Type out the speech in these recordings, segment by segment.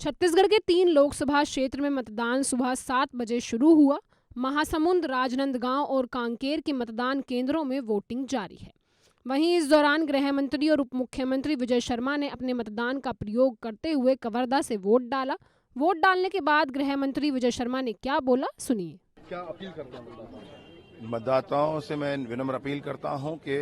छत्तीसगढ़ के 3 लोकसभा क्षेत्र में मतदान सुबह 7 बजे शुरू हुआ। महासमुंद, राजनांदगांव और कांकेर के मतदान केंद्रों में वोटिंग जारी है। वहीं इस दौरान गृह मंत्री और उप मुख्यमंत्री विजय शर्मा ने अपने मतदान का प्रयोग करते हुए कवर्धा से वोट डाला। वोट डालने के बाद गृह मंत्री विजय शर्मा ने क्या बोला, सुनिए। क्या अपील करते हैं मतदाताओं से? मैं विनम्र अपील करता हूं कि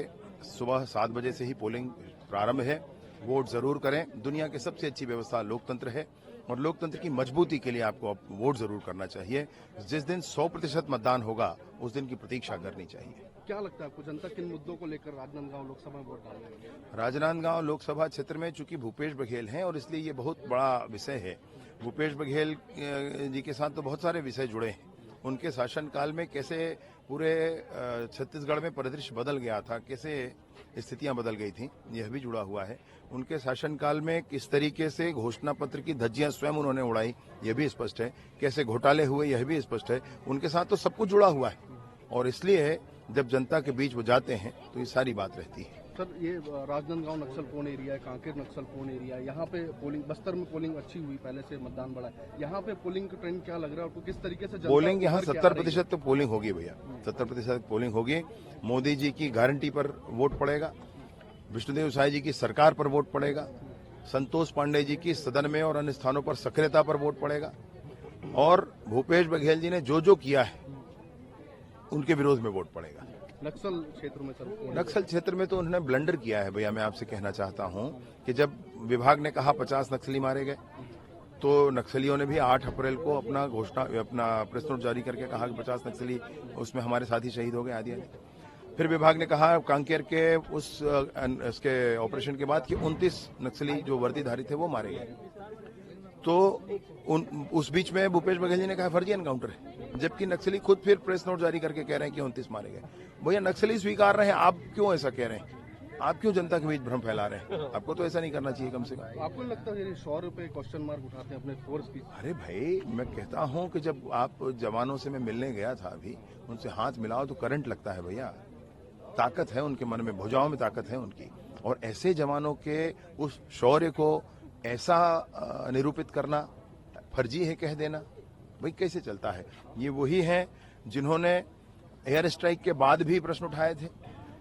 सुबह 7 बजे से ही पोलिंग प्रारंभ है। वोट जरूर करें। दुनिया की सबसे अच्छी व्यवस्था लोकतंत्र है और लोकतंत्र की मजबूती के लिए आपको वोट जरूर करना चाहिए। जिस दिन 100% मतदान होगा उस दिन की प्रतीक्षा करनी चाहिए। क्या लगता है आपको, जनता किन मुद्दों को लेकर राजनांदगांव लोकसभा में वोट डालेंगे? राजनांदगांव लोकसभा क्षेत्र में चूंकि भूपेश बघेल हैं और इसलिए ये बहुत बड़ा विषय है। भूपेश बघेल जी के साथ तो बहुत सारे विषय जुड़े हैं। उनके शासनकाल में कैसे पूरे छत्तीसगढ़ में परिदृश्य बदल गया था, कैसे स्थितियां बदल गई थी, यह भी जुड़ा हुआ है। उनके शासनकाल में किस तरीके से घोषणा पत्र की धज्जियां स्वयं उन्होंने उड़ाई, यह भी स्पष्ट है। कैसे घोटाले हुए, यह भी स्पष्ट है। उनके साथ तो सब कुछ जुड़ा हुआ है और इसलिए जब जनता के बीच वो जाते हैं तो ये सारी बात रहती है। सर, ये राजनांदगांव नक्सल पूर्ण एरिया है, कांकेर नक्सल पूर्ण एरिया है। यहाँ पे पोलिंग, बस्तर में पोलिंग अच्छी हुई, पहले से मतदान बढ़ा है। यहाँ पे पोलिंग का ट्रेंड क्या लग रहा है आपको? किस तरीके से पोलिंग यहाँ 70% तो पोलिंग होगी भैया, 70% पोलिंग होगी। मोदी जी की गारंटी पर वोट पड़ेगा, विष्णुदेव साय जी की सरकार पर वोट पड़ेगा, संतोष पांडे जी की सदन में और अन्य स्थानों पर सक्रियता पर वोट पड़ेगा और भूपेश बघेल जी ने जो किया है उनके विरोध में वोट पड़ेगा। नक्सल क्षेत्र में सर, नक्सल क्षेत्र में तो उन्होंने ब्लंडर किया है भैया। मैं आपसे कहना चाहता हूं कि जब विभाग ने कहा 50 नक्सली मारे गए तो नक्सलियों ने भी 8 अप्रैल को अपना प्रेस नोट जारी करके कहा कि 50 नक्सली उसमें हमारे साथी शहीद हो गए आदि। फिर विभाग ने कहा कांकेर के उसके ऑपरेशन के बाद कि 29 नक्सली जो वर्दीधारी थे वो मारे गए। तो उस बीच में भूपेश बघेल जी ने कहा फर्जी एनकाउंटर है, जबकि नक्सली खुद फिर प्रेस नोट जारी करके कह रहे हैं कि 29 मारे गए। भैया नक्सली स्वीकार रहे हैं, आप क्यों ऐसा कह रहे हैं? आप क्यों जनता के बीच भ्रम फैला रहे हैं? आपको तो ऐसा नहीं करना चाहिए कम से कम। आपको लगता है 100 रुपए क्वेश्चन मार्क उठाते हैं अपने फोर्स की? अरे भाई, मैं कहता हूं कि जब आप जवानों से मैं मिलने गया था अभी, उनसे हाथ मिलाओ तो करंट लगता है भैया। ताकत है उनके मन में, भुजाओं में ताकत है उनकी। और ऐसे जवानों के उस शौर्य को ऐसा निरूपित करना फर्जी है कह देना, भाई कैसे चलता है? ये वही हैं जिन्होंने एयर स्ट्राइक के बाद भी प्रश्न उठाए थे।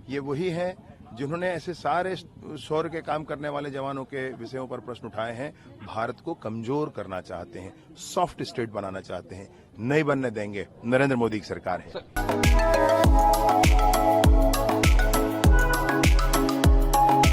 ये वही हैं जिन्होंने ऐसे सारे शौर्य के काम करने वाले जवानों के विषयों पर प्रश्न उठाए हैं। भारत को कमजोर करना चाहते हैं, सॉफ्ट स्टेट बनाना चाहते हैं। नहीं बनने देंगे। नरेंद्र मोदी की सरकार है।